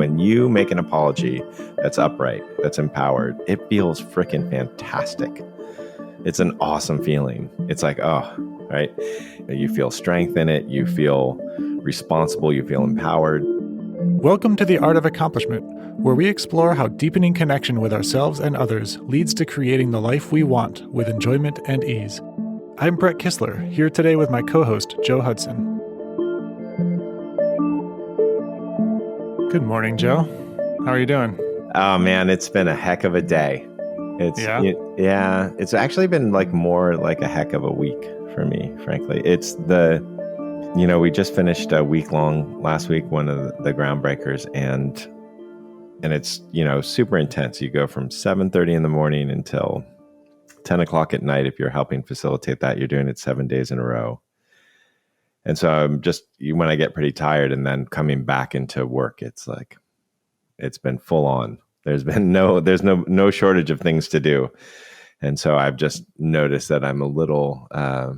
when you make an apology that's upright, that's empowered, it feels freaking fantastic. It's an awesome feeling. It's like, oh, right? You feel strength in it. You feel responsible. You feel empowered. Welcome to The Art of Accomplishment, where we explore how deepening connection with ourselves and others leads to creating the life we want with enjoyment and ease. I'm Brett Kistler, here today with my co-host, Joe Hudson. Good morning, Joe. How are you doing? Oh, man, it's been a heck of a day. It's actually been more like a heck of a week for me, frankly. We just finished a week-long last week, one of the groundbreakers, and it's, super intense. You go from 7:30 in the morning until 10 o'clock at night. If you're helping facilitate that, you're doing it 7 days in a row. And so I'm when I get pretty tired and then coming back into work, it's been full on. There's no shortage of things to do. And so I've just noticed that I'm a little, I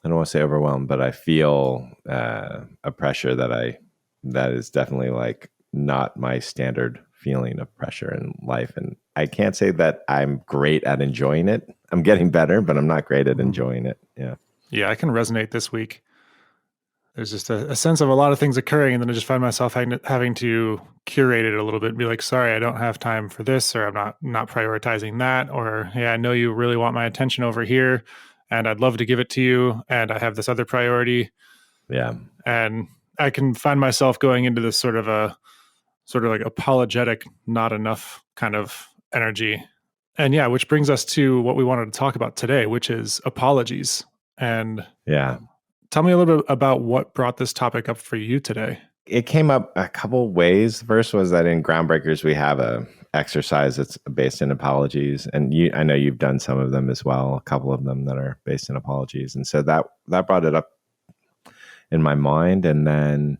don't want to say overwhelmed, but I feel a pressure that is definitely not my standard feeling of pressure in life. And I can't say that I'm great at enjoying it. I'm getting better, but I'm not great at enjoying it. Yeah. Yeah, I can resonate this week. There's just a sense of a lot of things occurring, and then I just find myself having to curate it a little bit and be like, sorry, I don't have time for this, or I'm not prioritizing that, or yeah, I know you really want my attention over here, and I'd love to give it to you, and I have this other priority. Yeah. And I can find myself going into this sort of like apologetic, not enough kind of energy. And yeah, which brings us to what we wanted to talk about today, which is apologies. And yeah. Tell me a little bit about what brought this topic up for you today. It came up a couple ways. First was that in Groundbreakers, we have a exercise that's based in apologies. And I know you've done some of them as well, a couple of them that are based in apologies. And so that brought it up in my mind. And then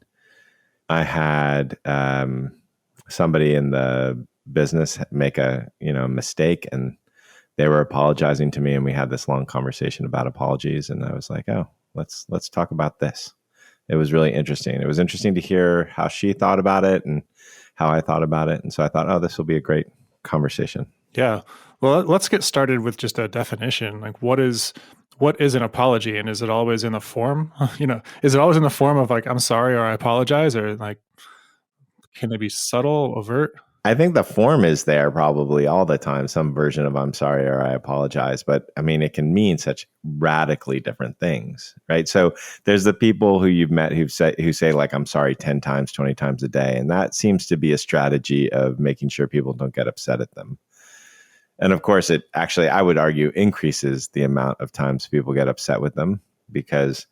I had somebody in the business make a mistake, and they were apologizing to me, and we had this long conversation about apologies. And I was like, oh, let's talk about this. It was really interesting. It was interesting to hear how she thought about it and how I thought about it. And so I thought, oh, this will be a great conversation. Yeah. Well, let's get started with just a definition. What is an apology, and is it always in the form? Is it always in the form of I'm sorry or I apologize, or can it be subtle, overt? I think the form is there probably all the time, some version of I'm sorry or I apologize. But I mean, it can mean such radically different things, right? So there's the people who you've met who say I'm sorry 10 times, 20 times a day. And that seems to be a strategy of making sure people don't get upset at them. And of course, it actually, I would argue, increases the amount of times people get upset with them, because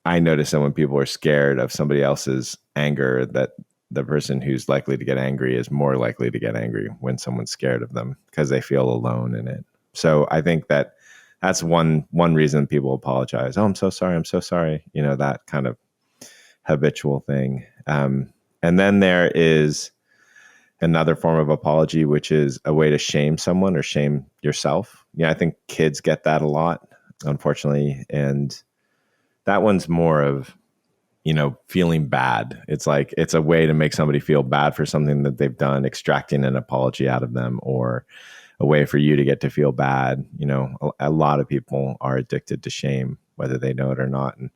I notice that when people are scared of somebody else's anger, that the person who's likely to get angry is more likely to get angry when someone's scared of them, because they feel alone in it. So I think that's one reason people apologize. Oh, I'm so sorry. I'm so sorry. That kind of habitual thing. And then there is another form of apology, which is a way to shame someone or shame yourself. I think kids get that a lot, unfortunately. And that one's more of, feeling bad. It's it's a way to make somebody feel bad for something that they've done, extracting an apology out of them, or a way for you to get to feel bad. A lot of people are addicted to shame, whether they know it or not. And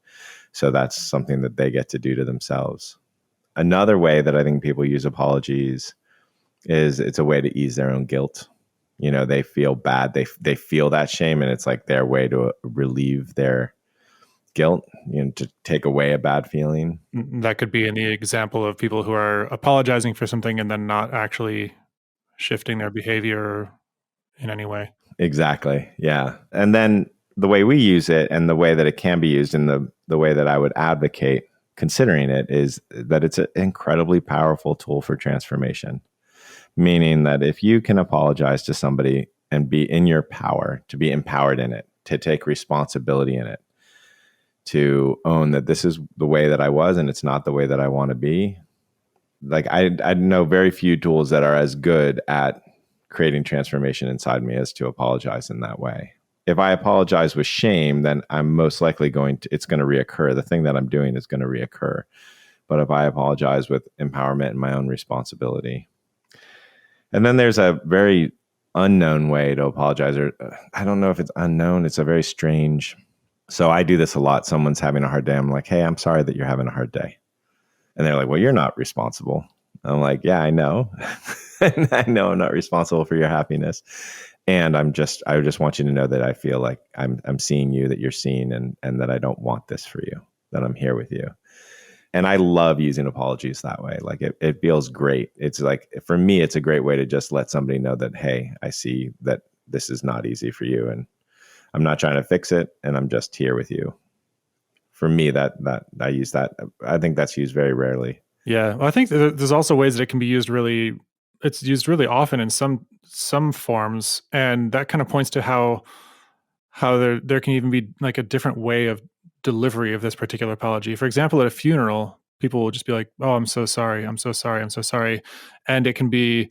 so that's something that they get to do to themselves. Another way that I think people use apologies is it's a way to ease their own guilt. They feel bad. They feel that shame, and it's their way to relieve their guilt, to take away a bad feeling. That could be in the example of people who are apologizing for something and then not actually shifting their behavior in any way. Exactly. Yeah. And then the way we use it, and the way that it can be used, and the way that I would advocate considering it, is that it's an incredibly powerful tool for transformation. Meaning that if you can apologize to somebody and be in your power, to be empowered in it, to take responsibility in it, to own that this is the way that I was and it's not the way that I want to be. I know very few tools that are as good at creating transformation inside me as to apologize in that way. If I apologize with shame, then I'm most likely it's going to reoccur. The thing that I'm doing is going to reoccur. but if I apologize with empowerment and my own responsibility. And then there's a very unknown way to apologize, or I don't know if it's unknown. It's a very strange. So I do this a lot. Someone's having a hard day. I'm like, hey, I'm sorry that you're having a hard day. And they're like, well, you're not responsible. I'm like, yeah, I know. I know I'm not responsible for your happiness. And I just want you to know that I feel like I'm seeing you, that you're seen, and that I don't want this for you, that I'm here with you. And I love using apologies that way. Like it feels great. It's like, for me, it's a great way to just let somebody know that, hey, I see that this is not easy for you, and I'm not trying to fix it, and I'm just here with you. For me, that I use that. I think that's used very rarely. Yeah, well, I think there's also ways that it can be used really. It's used really often in some forms, and that kind of points to how there can even be like a different way of delivery of this particular apology. For example, at a funeral, people will just be like, "Oh, I'm so sorry. I'm so sorry. I'm so sorry," and it can be,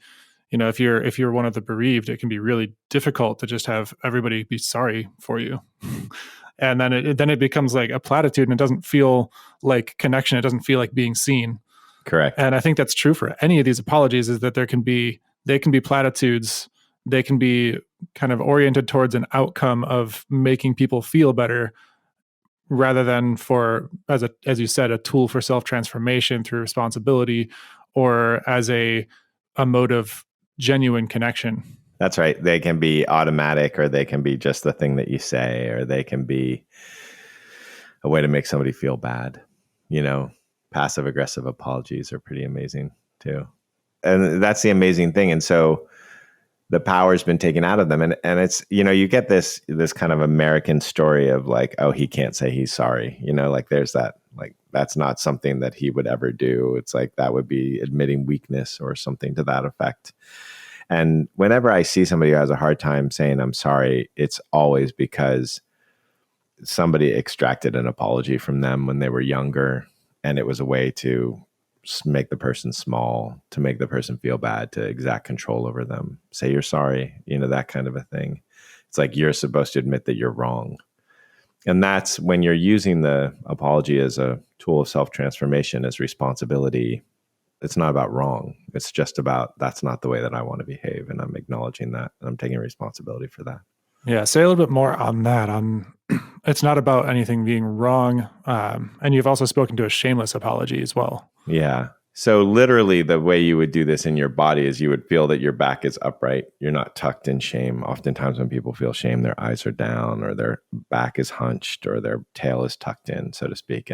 if you're one of the bereaved, it can be really difficult to just have everybody be sorry for you. And then it becomes like a platitude, and it doesn't feel like connection. It doesn't feel like being seen. Correct. And I think that's true for any of these apologies, is that they can be platitudes. They can be kind of oriented towards an outcome of making people feel better, rather than for, as you said, a tool for self-transformation through responsibility, or as a mode of genuine connection. That's right. They can be automatic, or they can be just the thing that you say, or they can be a way to make somebody feel bad. Passive aggressive apologies are pretty amazing too. And that's the amazing thing. And so the power's been taken out of them. And it's, you get this kind of American story of like, oh, he can't say he's sorry. Like there's that, like, that's not something that he would ever do. It's like, that would be admitting weakness or something to that effect. And whenever I see somebody who has a hard time saying I'm sorry, it's always because somebody extracted an apology from them when they were younger. And it was a way to make the person small, to make the person feel bad, to exact control over them. Say you're sorry, that kind of a thing. It's like you're supposed to admit that you're wrong. And that's when you're using the apology as a tool of self-transformation, as responsibility. It's not about wrong. It's just about, that's not the way that I want to behave. And I'm acknowledging that. And I'm taking responsibility for that. Yeah, say a little bit more on that. It's not about anything being wrong. And you've also spoken to a shameless apology as well. Yeah. So literally the way you would do this in your body is you would feel that your back is upright. You're not tucked in shame. Oftentimes when people feel shame, their eyes are down, or their back is hunched, or their tail is tucked in, so to speak.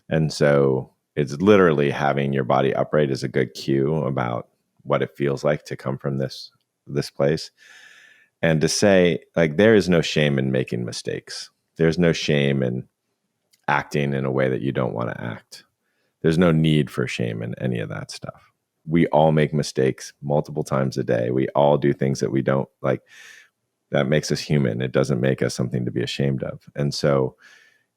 And so it's literally having your body upright is a good cue about what it feels like to come from this place. And to say, like, there is no shame in making mistakes. There's no shame in acting in a way that you don't want to act. There's no need for shame in any of that stuff. We all make mistakes multiple times a day. We all do things that we don't like. That makes us human. It doesn't make us something to be ashamed of. And so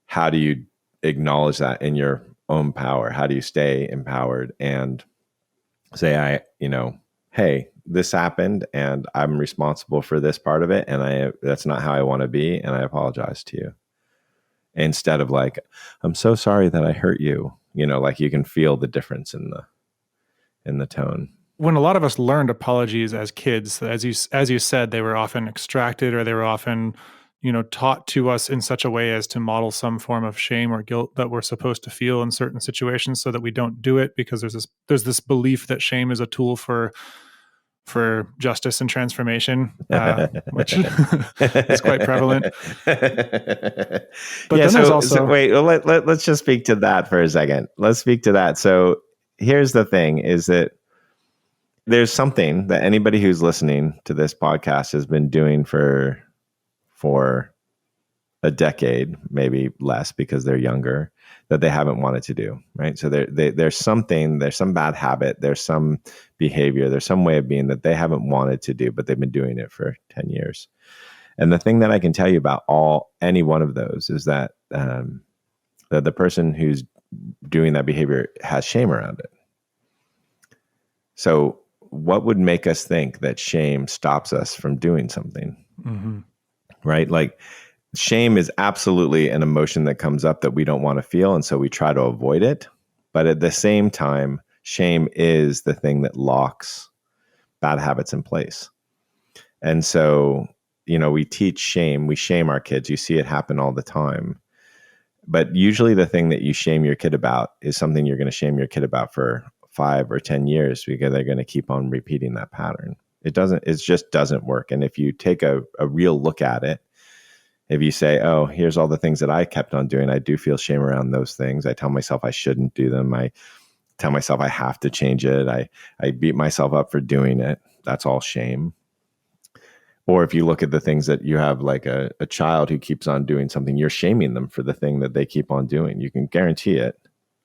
how do you acknowledge that in your own power? How do you stay empowered and say, hey, this happened and I'm responsible for this part of it. And that's not how I want to be. And I apologize to you. Instead of like, I'm so sorry that I hurt you. Like you can feel the difference in the tone. When a lot of us learned apologies as kids, as you said, they were often extracted, or they were often, taught to us in such a way as to model some form of shame or guilt that we're supposed to feel in certain situations, so that we don't do it, because there's this belief that shame is a tool for justice and transformation, which is quite prevalent. But yeah, then there's also wait. Well, let's just speak to that for a second. Let's speak to that. So here's the thing: is that there's something that anybody who's listening to this podcast has been doing for a decade, maybe less because they're younger, that they haven't wanted to do, right? So there's some bad habit, there's some behavior, there's some way of being that they haven't wanted to do, but they've been doing it for 10 years. And the thing that I can tell you about any one of those is that the person who's doing that behavior has shame around it. So what would make us think that shame stops us from doing something? Mm-hmm. Right? Like, shame is absolutely an emotion that comes up that we don't want to feel. And so we try to avoid it. But at the same time, shame is the thing that locks bad habits in place. And so, we teach shame, we shame our kids. You see it happen all the time. But usually the thing that you shame your kid about is something you're going to shame your kid about for 5 or 10 years, because they're going to keep on repeating that pattern. It just doesn't work. And if you take a real look at it, if you say, oh, here's all the things that I kept on doing, I do feel shame around those things. I tell myself I shouldn't do them. I tell myself I have to change it. I beat myself up for doing it. That's all shame. Or if you look at the things that you have, like a child who keeps on doing something, you're shaming them for the thing that they keep on doing. You can guarantee it,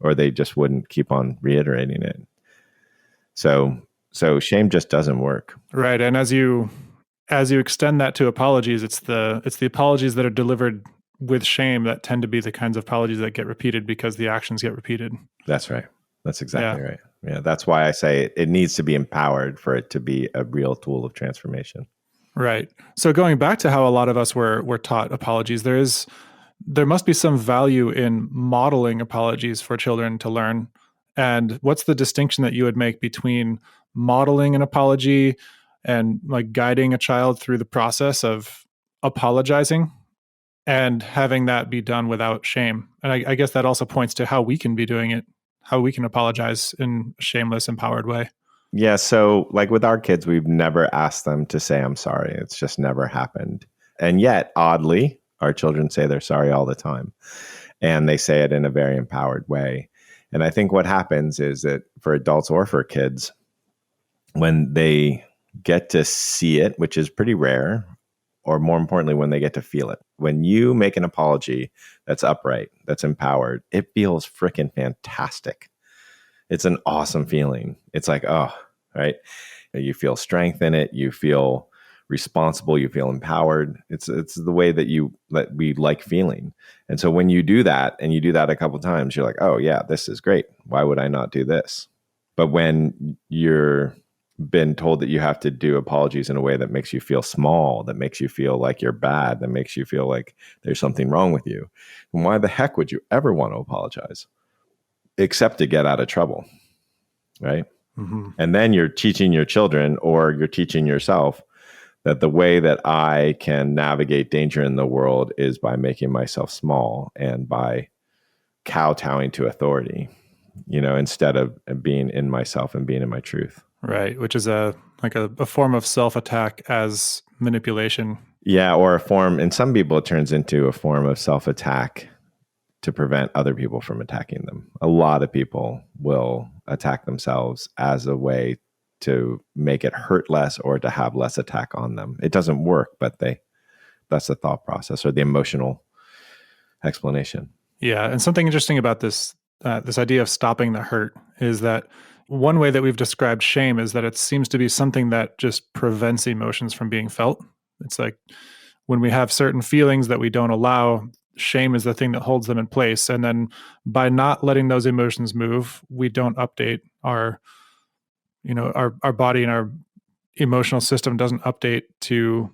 or they just wouldn't keep on reiterating it. So shame just doesn't work. Right. And as you extend that to apologies, it's the apologies that are delivered with shame that tend to be the kinds of apologies that get repeated because the actions get repeated. That's right. That's exactly right. Yeah. That's why I say it needs to be empowered for it to be a real tool of transformation. Right. So going back to how a lot of us were taught apologies, there must be some value in modeling apologies for children to learn. And what's the distinction that you would make between modeling an apology and like guiding a child through the process of apologizing and having that be done without shame? And I guess that also points to how we can be doing it, how we can apologize in a shameless, empowered way. Yeah. So like with our kids, we've never asked them to say, I'm sorry. It's just never happened. And yet, oddly, our children say they're sorry all the time. And they say it in a very empowered way. And I think what happens is that for adults or for kids, when they get to see it, which is pretty rare, or more importantly, when they get to feel it, when you make an apology that's upright, that's empowered, it feels freaking fantastic. It's an awesome feeling. It's like, oh, right. You feel strength in it. You feel responsible. You feel empowered. It's the way that we like feeling. And so when you do that, and you do that a couple of times, you're like, oh yeah, this is great. Why would I not do this? But when you're been told that you have to do apologies in a way that makes you feel small, that makes you feel like you're bad, that makes you feel like there's something wrong with you, then why the heck would you ever want to apologize? Except to get out of trouble, right? Mm-hmm. And then you're teaching your children, or you're teaching yourself, that the way that I can navigate danger in the world is by making myself small and by kowtowing to authority, instead of being in myself and being in my truth. Right, which is a form of self-attack as manipulation. Yeah, or a form, in some people it turns into a form of self-attack to prevent other people from attacking them. A lot of people will attack themselves as a way to make it hurt less or to have less attack on them. It doesn't work, but that's the thought process or the emotional explanation. Yeah, and something interesting about this idea of stopping the hurt is that one way that we've described shame is that it seems to be something that just prevents emotions from being felt. It's like when we have certain feelings that we don't allow, shame is the thing that holds them in place. And then by not letting those emotions move, we don't update our body, and our emotional system doesn't update to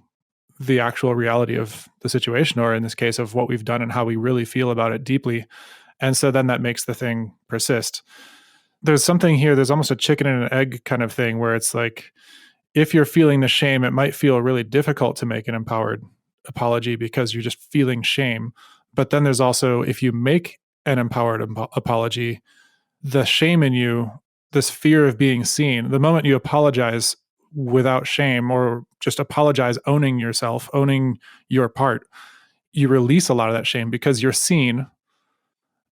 the actual reality of the situation, or in this case of what we've done and how we really feel about it deeply. And so then that makes the thing persist. There's something here, there's almost a chicken and an egg kind of thing, where it's like, if you're feeling the shame, it might feel really difficult to make an empowered apology because you're just feeling shame. But then there's also, if you make an empowered apology, the shame in you, this fear of being seen, the moment you apologize without shame, or just apologize owning yourself, owning your part, you release a lot of that shame because you're seen,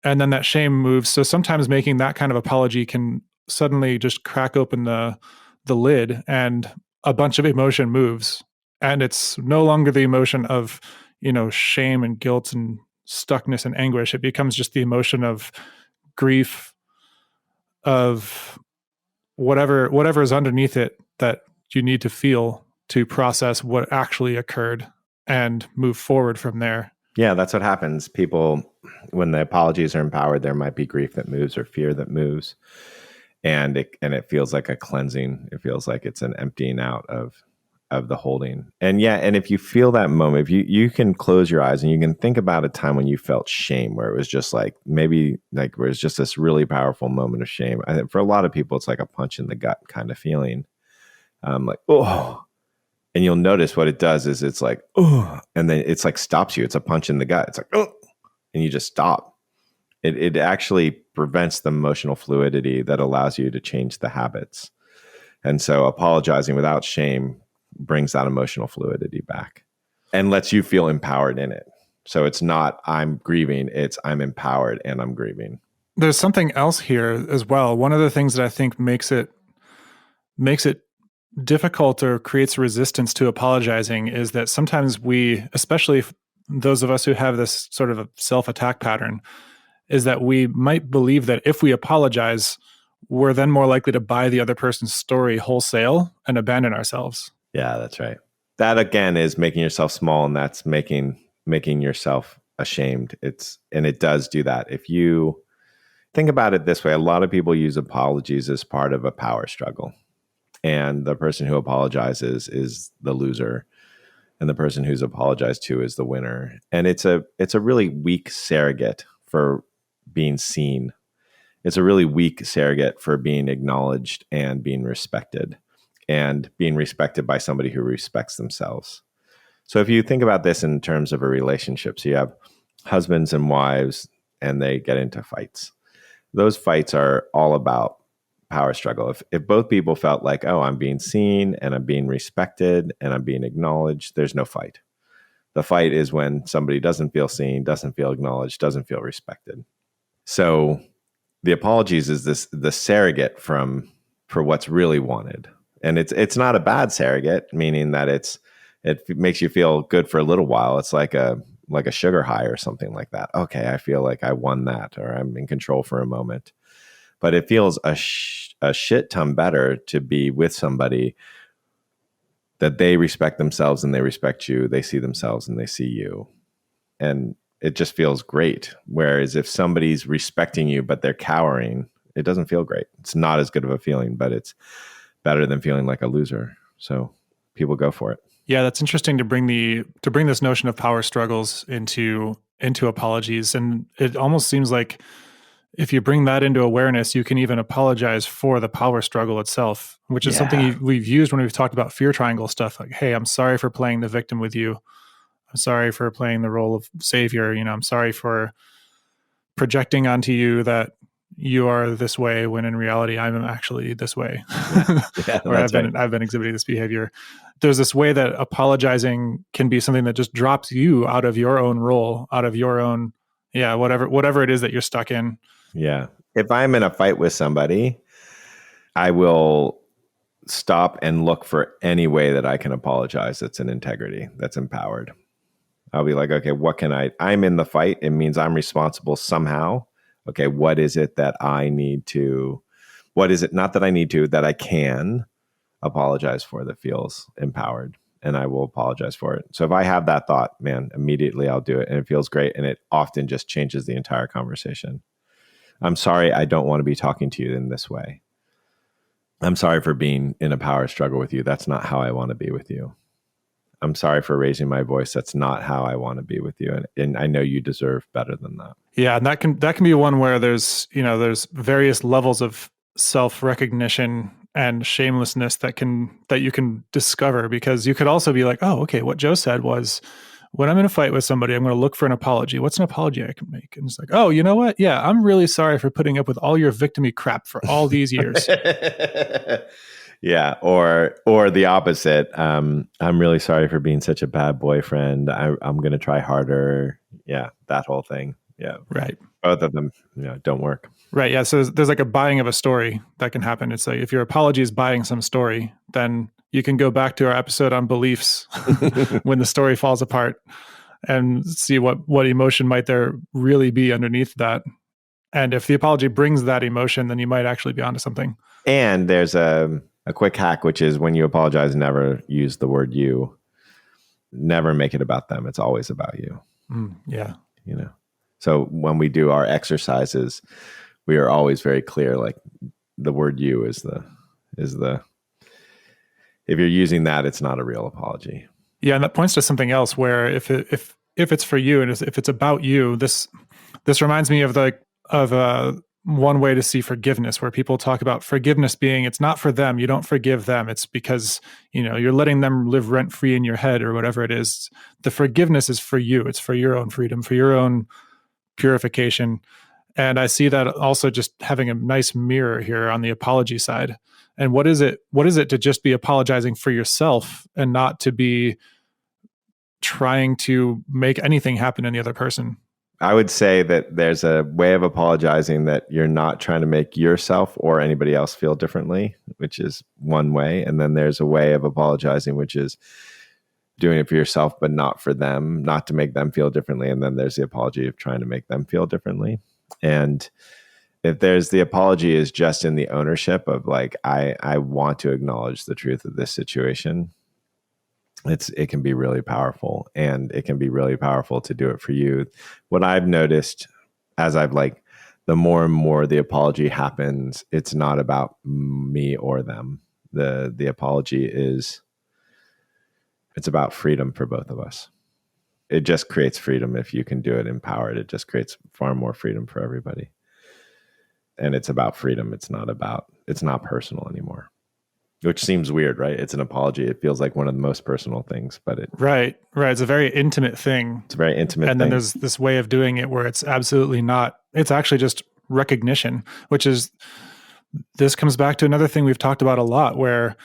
and then that shame moves. So sometimes making that kind of apology can suddenly just crack open the lid, and a bunch of emotion moves, and it's no longer the emotion of shame and guilt and stuckness and anguish. It becomes just the emotion of grief, of whatever is underneath it that you need to feel to process what actually occurred and move forward from there. Yeah, that's what happens. People, when the apologies are empowered, there might be grief that moves or fear that moves. And it feels like a cleansing. It feels like it's an emptying out of of the holding. And yeah, and if you feel that moment, if you can close your eyes and you can think about a time when you felt shame, where it was just like maybe like where it's just this really powerful moment of shame. I think for a lot of people, it's like a punch in the gut kind of feeling, like oh. And you'll notice what it does is it's like oh, and then it's like stops you. It's a punch in the gut. It's like oh, and you just stop. It actually prevents the emotional fluidity that allows you to change the habits. And so apologizing without shame brings that emotional fluidity back and lets you feel empowered in it. So it's not I'm grieving, it's I'm empowered and I'm grieving. There's something else here as well. One of the things that I think makes it difficult or creates resistance to apologizing is that sometimes we, especially those of us who have this sort of a self-attack pattern, is that we might believe that if we apologize, we're then more likely to buy the other person's story wholesale and abandon ourselves. Yeah, that's right. That again is making yourself small, and that's making yourself ashamed. And it does do that. If you think about it this way, a lot of people use apologies as part of a power struggle. And the person who apologizes is the loser, and the person who's apologized to is the winner. And it's a really weak surrogate for being seen. It's a really weak surrogate for being acknowledged and being respected by somebody who respects themselves. So if you think about this in terms of a relationship, so you have husbands and wives and they get into fights. Those fights are all about power struggle. If both people felt like, oh, I'm being seen and I'm being respected and I'm being acknowledged, there's no fight. The fight is when somebody doesn't feel seen, doesn't feel acknowledged, doesn't feel respected. So the apologies is the surrogate for what's really wanted. And it's not a bad surrogate, meaning that it makes you feel good for a little while. It's like a sugar high or something like that. Okay, I feel like I won that, or I'm in control for a moment. But it feels a shit ton better to be with somebody that they respect themselves and they respect you. They see themselves and they see you. And it just feels great. Whereas if somebody's respecting you, but they're cowering, it doesn't feel great. It's not as good of a feeling, but it's better than feeling like a loser. So people go for it. Yeah, that's interesting to bring this notion of power struggles into apologies. And it almost seems like if you bring that into awareness, you can even apologize for the power struggle itself, which is something we've used when we've talked about fear triangle stuff. Like, hey, I'm sorry for playing the victim with you. I'm sorry for playing the role of savior. I'm sorry for projecting onto you that you are this way when in reality I'm actually this way. Yeah, or I've been exhibiting this behavior. There's this way that apologizing can be something that just drops you out of your own role, out of your own, whatever it is that you're stuck in. Yeah. If I'm in a fight with somebody, I will stop and look for any way that I can apologize that's in integrity, that's empowered. I'll be like, okay, I'm in the fight. It means I'm responsible somehow. Okay, what is it that I need to, what is it, not that I need to, that I can apologize for that feels empowered, and I will apologize for it. So if I have that thought, man, immediately I'll do it, and it feels great, and it often just changes the entire conversation. I'm sorry, I don't want to be talking to you in this way. I'm sorry for being in a power struggle with you. That's not how I want to be with you. I'm sorry for raising my voice. That's not how I want to be with you. And I know you deserve better than that. Yeah, and that can be one where there's various levels of self-recognition and shamelessness that you can discover, because you could also be like, oh, okay, what Joe said was, when I'm in a fight with somebody, I'm going to look for an apology. What's an apology I can make? And it's like, oh, you know what? Yeah, I'm really sorry for putting up with all your victim-y crap for all these years. Yeah, or the opposite. I'm really sorry for being such a bad boyfriend. I'm going to try harder. Yeah, that whole thing. Yeah, right. Both of them, don't work. Right. Yeah. So there's like a buying of a story that can happen. It's like if your apology is buying some story, then you can go back to our episode on beliefs when the story falls apart and see what emotion might there really be underneath that. And if the apology brings that emotion, then you might actually be onto something. And there's a quick hack, which is when you apologize, never use the word you. Never make it about them. It's always about you. Yeah. So when we do our exercises, we are always very clear, like the word you is the If you're using that, it's not a real apology. Yeah, and that points to something else where if it's for you and if it's about you, this reminds me of one way to see forgiveness, where people talk about forgiveness being it's not for them. You don't forgive them. It's because you're letting them live rent free in your head or whatever it is. The forgiveness is for you. It's for your own freedom, for your own purification. And I see that also just having a nice mirror here on the apology side. And what is it to just be apologizing for yourself and not to be trying to make anything happen in the other person? I would say that there's a way of apologizing that you're not trying to make yourself or anybody else feel differently, which is one way. And then there's a way of apologizing, which is doing it for yourself, but not for them, not to make them feel differently. And then there's the apology of trying to make them feel differently. And if there's the apology is just in the ownership of like, I want to acknowledge the truth of this situation, it can be really powerful, and it can be really powerful to do it for you. What I've noticed as I've the more and more the apology happens, it's not about me or them. The apology it's about freedom for both of us. It just creates freedom. If you can do it empowered, it just creates far more freedom for everybody. And it's about freedom. It's not personal anymore. Which seems weird, right? It's an apology. It feels like one of the most personal things, but right. It's a very intimate thing. It's a very intimate and thing. then there's this way of doing it where it's absolutely not. It's actually just recognition, this comes back to another thing we've talked about a lot, where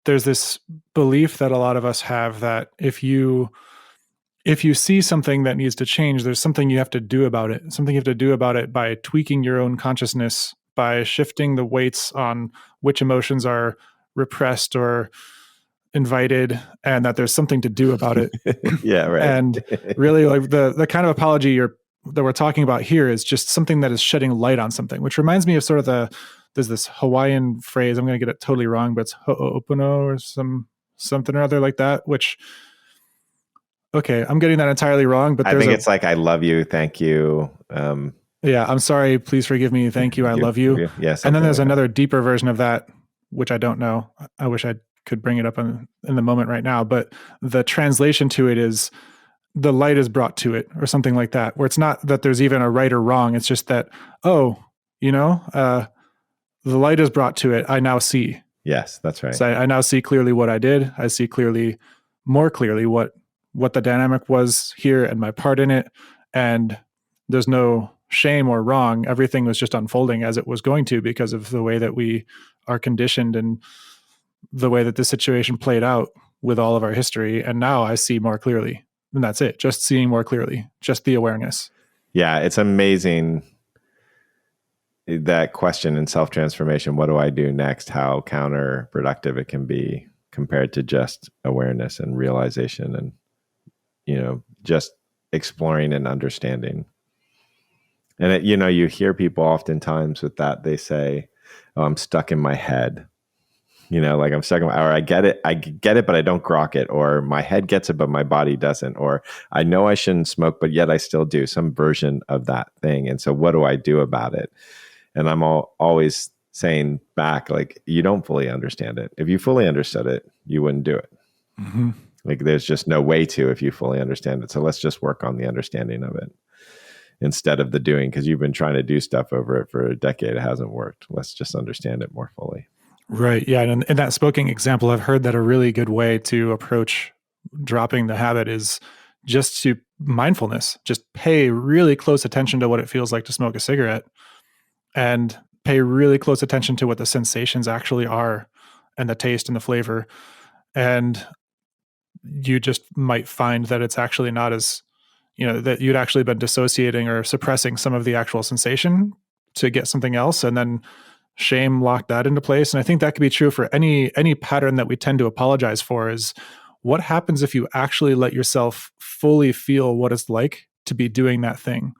there's this belief that a lot of us have that if you see something that needs to change, there's something you have to do about it. Something you have to do about it by tweaking your own consciousness, by shifting the weights on which emotions are repressed or invited, and that there's something to do about it. Yeah, right. And really, like the kind of apology that we're talking about here is just something that is shedding light on something, which reminds me of sort of there's this Hawaiian phrase, I'm going to get it totally wrong, but it's ho'opono or something or other like that, which, okay, I'm getting that entirely wrong, but I think it's like, I love you, thank you. Yeah, I'm sorry, please forgive me, thank you, I love you. Yeah, and then there's another deeper version of that, which I don't know. I wish I could bring it up in the moment right now, but the translation to it is the light is brought to it, or something like that, where it's not that there's even a right or wrong. It's just that, the light is brought to it. I now see. Yes, that's right. So I now see clearly what I did. I see more clearly what the dynamic was here and my part in it. And there's no shame or wrong. Everything was just unfolding as it was going to, because of the way that we are conditioned and the way that this situation played out with all of our history. And now I see more clearly. And that's it. Just seeing more clearly, just the awareness. Yeah, it's amazing, that question in self-transformation. What do I do next? How counterproductive it can be compared to just awareness and realization and, just exploring and understanding. And you hear people oftentimes with that, they say, oh, I'm stuck in my head. Like I'm stuck in or I get it, but I don't grok it, or my head gets it, but my body doesn't, or I know I shouldn't smoke, but yet I still do, some version of that thing. And so what do I do about it? And I'm always saying back, like, you don't fully understand it. If you fully understood it, you wouldn't do it. Mm-hmm. Like there's just no way to, if you fully understand it. So let's just work on the understanding of it instead of the doing, because you've been trying to do stuff over it for a decade. It hasn't worked. Let's just understand it more fully. Right. Yeah. And in that smoking example, I've heard that a really good way to approach dropping the habit is just to mindfulness. Just pay really close attention to what it feels like to smoke a cigarette, and pay really close attention to what the sensations actually are, and the taste and the flavor. And you just might find that it's actually not as, that you'd actually been dissociating or suppressing some of the actual sensation to get something else. And then shame locked that into place. And I think that could be true for any pattern that we tend to apologize for. Is what happens if you actually let yourself fully feel what it's like to be doing that thing?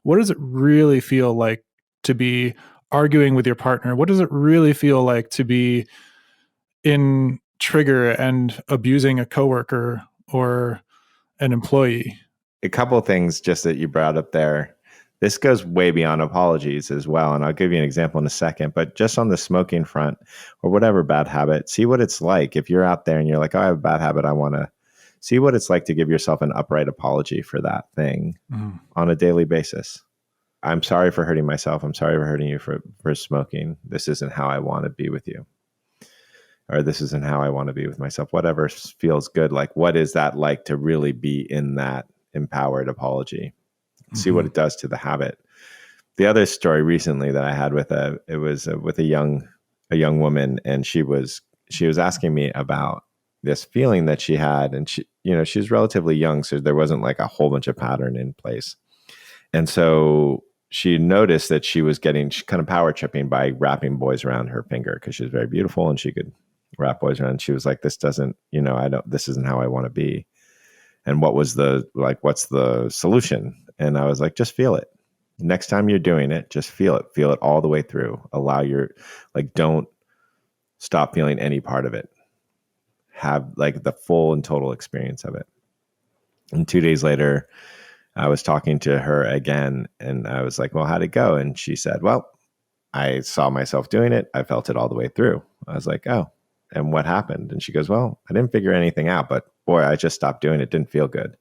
What does it really feel like to be arguing with your partner? What does it really feel like to be in trigger and abusing a coworker or an employee? A couple of things just that you brought up there This goes way beyond apologies as well. And I'll give you an example in a second, but just on the smoking front or whatever bad habit, see what it's like. If you're out there and you're like, oh, I have a bad habit, I want to see what it's like to give yourself an upright apology for that thing on a daily basis. I'm sorry for hurting myself. I'm sorry for hurting you for smoking. This isn't how I want to be with you. Or this isn't how I want to be with myself. Whatever feels good. Like, what is that like to really be in that empowered apology? See what it does to the habit. The other story recently that I had with a young woman, and she was asking me about this feeling that she had, and she's relatively young, so there wasn't like a whole bunch of pattern in place. And so she noticed that she was kind of power tripping by wrapping boys around her finger because she was very beautiful and she could wrap boys around. She was like, this isn't how I want to be. And what's the solution? And I was like, just feel it. Next time you're doing it, just feel it all the way through. Don't stop feeling any part of it. Have like the full and total experience of it. And 2 days later, I was talking to her again and I was like, well, how'd it go? And she said, well, I saw myself doing it. I felt it all the way through. I was like, oh, and what happened? And she goes, well, I didn't figure anything out, but boy, I just stopped doing it. It didn't feel good.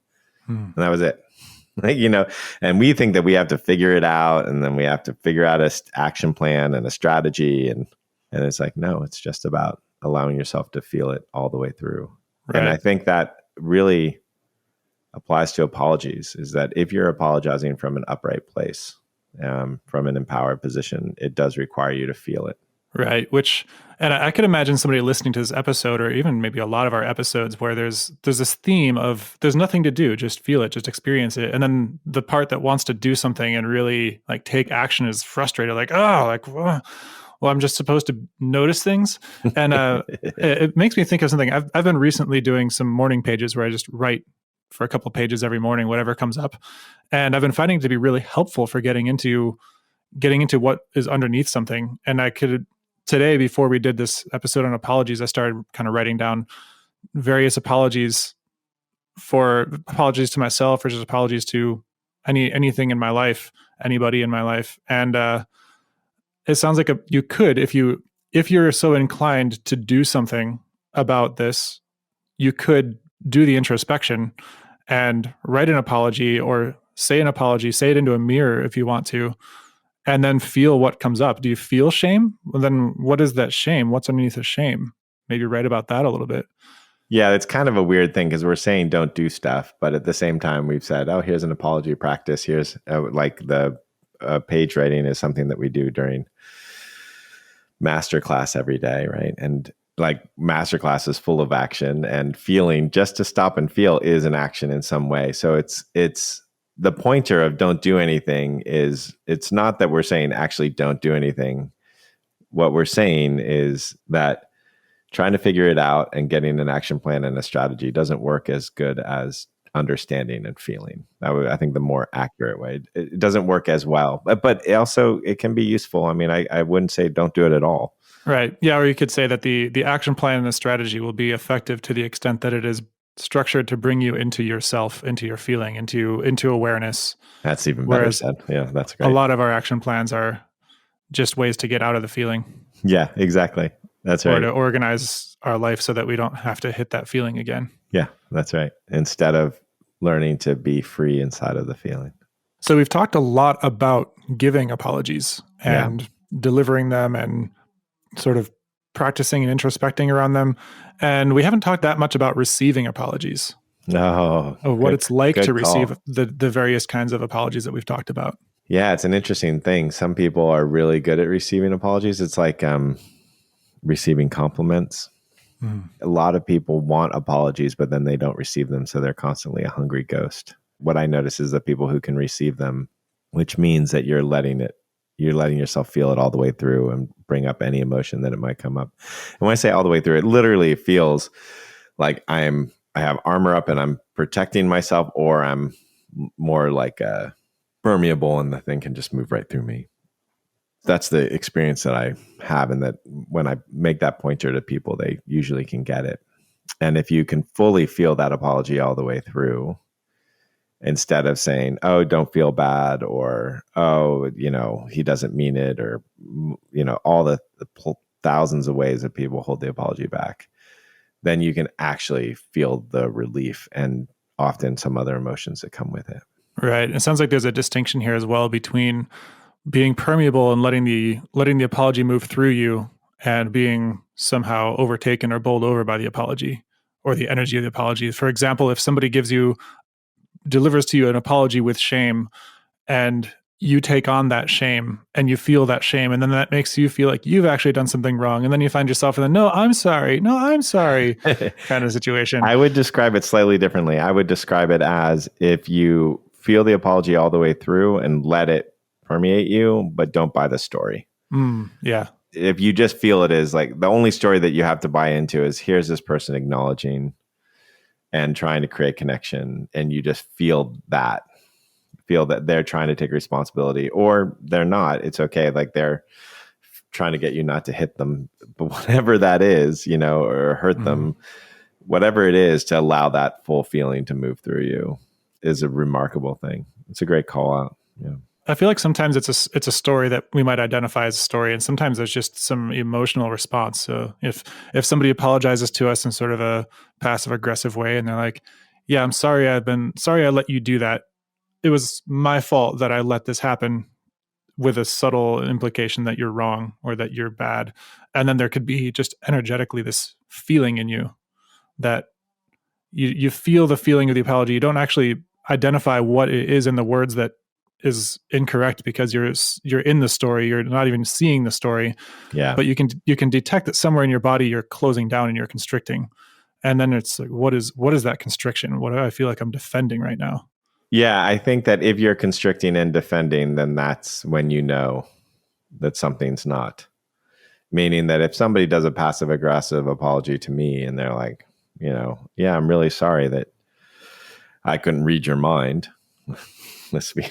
And that was it. And we think that we have to figure it out and then we have to figure out an action plan and a strategy. And it's like, no, it's just about allowing yourself to feel it all the way through. Right. And I think that really applies to apologies, is that if you're apologizing from an upright place, from an empowered position, it does require you to feel it. Right. And I could imagine somebody listening to this episode, or even maybe a lot of our episodes, where there's this theme of there's nothing to do, just feel it, just experience it. And then the part that wants to do something and really like take action is frustrated, like, well, I'm just supposed to notice things. And it makes me think of something. I've been recently doing some morning pages where I just write for a couple of pages every morning, whatever comes up. And I've been finding it to be really helpful for getting into what is underneath something. And today, before we did this episode on apologies, I started kind of writing down various apologies to myself, or just apologies to anything in my life, anybody in my life. And it sounds like you could, if you're so inclined to do something about this, you could do the introspection and write an apology or say an apology, say it into a mirror if you want to, and then feel what comes up. Do you feel shame? Well, then what is that shame? What's underneath the shame? Maybe write about that a little bit. Yeah, it's kind of a weird thing because we're saying don't do stuff, but at the same time we've said, oh, here's an apology practice. Here's like the page writing is something that we do during masterclass every day, right? And like masterclass is full of action, and feeling, just to stop and feel, is an action in some way. So it's the pointer of don't do anything is, it's not that we're saying actually don't do anything. What we're saying is that trying to figure it out and getting an action plan and a strategy doesn't work as good as understanding and feeling. That would, I think, the more accurate way. It doesn't work as well, but it can be useful. I mean, I wouldn't say don't do it at all. Right. Yeah. Or you could say that the action plan and the strategy will be effective to the extent that it is structured to bring you into yourself, into your feeling, into awareness. That's even better said. Yeah, that's great. A lot of our action plans are just ways to get out of the feeling. Yeah, exactly. That's right. Or to organize our life so that we don't have to hit that feeling again. Yeah, that's right. Instead of learning to be free inside of the feeling. So we've talked a lot about giving apologies and delivering them and sort of practicing and introspecting around them. And we haven't talked that much about receiving apologies. No. Of what it's like to receive the various kinds of apologies that we've talked about. Yeah, it's an interesting thing. Some people are really good at receiving apologies. It's like receiving compliments. A lot of people want apologies, but then they don't receive them. So they're constantly a hungry ghost. What I notice is that people who can receive them, which means that you're letting yourself feel it all the way through and bring up any emotion that it might come up. And when I say all the way through, it literally feels like I have armor up and I'm protecting myself, or I'm more like permeable and the thing can just move right through me. That's the experience that I have, and that when I make that pointer to people, they usually can get it. And if you can fully feel that apology all the way through, instead of saying, oh, don't feel bad, or, oh, he doesn't mean it, or, all the thousands of ways that people hold the apology back, then you can actually feel the relief and often some other emotions that come with it. Right. It sounds like there's a distinction here as well between being permeable and letting the apology move through you and being somehow overtaken or bowled over by the apology or the energy of the apology. For example, if somebody delivers to you an apology with shame, and you take on that shame and you feel that shame, and then that makes you feel like you've actually done something wrong, and then you find yourself in the no I'm sorry kind of situation. I would describe it slightly differently. I would describe it as if you feel the apology all the way through and let it permeate you, but don't buy the story. Yeah. If you just feel it is like the only story that you have to buy into is here's this person acknowledging and trying to create connection, and you just feel that they're trying to take responsibility, or they're not. It's okay. Like they're trying to get you not to hit them, but whatever that is, or hurt them, whatever it is, to allow that full feeling to move through you is a remarkable thing. It's a great call out. Yeah. I feel like sometimes it's a story that we might identify as a story, and sometimes there's just some emotional response. So if somebody apologizes to us in sort of a passive aggressive way, and they're like, "Yeah, I'm sorry. I let you do that. It was my fault that I let this happen," with a subtle implication that you're wrong or that you're bad, and then there could be just energetically this feeling in you that you feel the feeling of the apology. You don't actually identify what it is in the words that is incorrect because you're in the story. You're not even seeing the story. Yeah. But you can detect that somewhere in your body you're closing down and you're constricting. And then it's like, what is that constriction? What do I feel like I'm defending right now? Yeah, I think that if you're constricting and defending, then that's when you know that something's not. Meaning that if somebody does a passive aggressive apology to me and they're like, yeah, I'm really sorry that I couldn't read your mind, let's be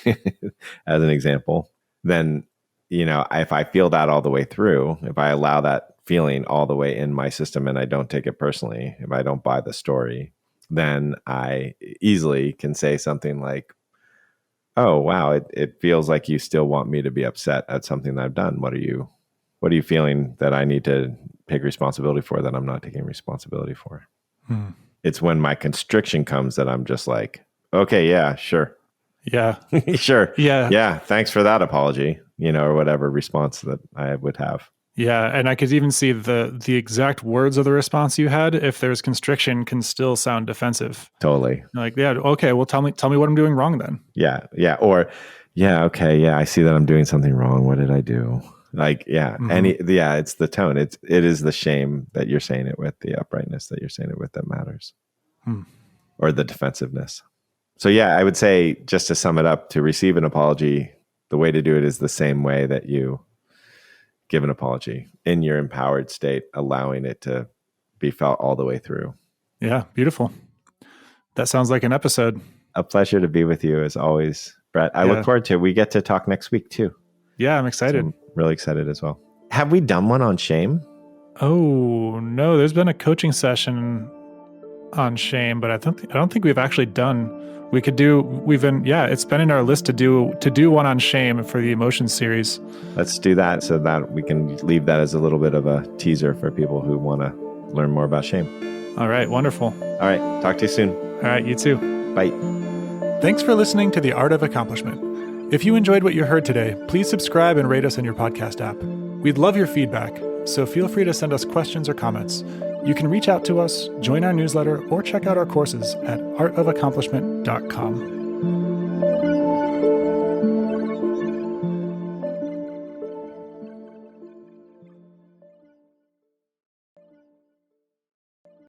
as an example, then, if I feel that all the way through, if I allow that feeling all the way in my system and I don't take it personally, if I don't buy the story, then I easily can say something like, oh, wow, it feels like you still want me to be upset at something that I've done. What are you feeling that I need to take responsibility for that I'm not taking responsibility for? It's when my constriction comes that I'm just like, okay, yeah, sure. Yeah. Sure. Yeah. Yeah. Thanks for that apology, or whatever response that I would have. Yeah. And I could even see the exact words of the response you had, if there's constriction, can still sound defensive. Totally. Like, yeah, okay, well, tell me what I'm doing wrong then. Yeah. Yeah. Or, yeah, okay, yeah, I see that I'm doing something wrong. What did I do? Like, yeah, it's the tone. It is the shame that you're saying it with, the uprightness that you're saying it with that matters, or the defensiveness. So yeah, I would say, just to sum it up, to receive an apology, the way to do it is the same way that you give an apology, in your empowered state, allowing it to be felt all the way through. Yeah, beautiful. That sounds like an episode. A pleasure to be with you as always, Brett. I look forward to it. We get to talk next week too. Yeah, I'm excited. So I'm really excited as well. Have we done one on shame? Oh, no, there's been a coaching session on shame, but I don't think we've actually done. It's been in our list to do one on shame for the emotions series. Let's do that so that we can leave that as a little bit of a teaser for people who want to learn more about shame. All right, wonderful. All right, talk to you soon. All right, you too. Bye. Thanks for listening to The Art of Accomplishment. If you enjoyed what you heard today, please subscribe and rate us on your podcast app. We'd love your feedback, so feel free to send us questions or comments. You can reach out to us, join our newsletter, or check out our courses at artofaccomplishment.com.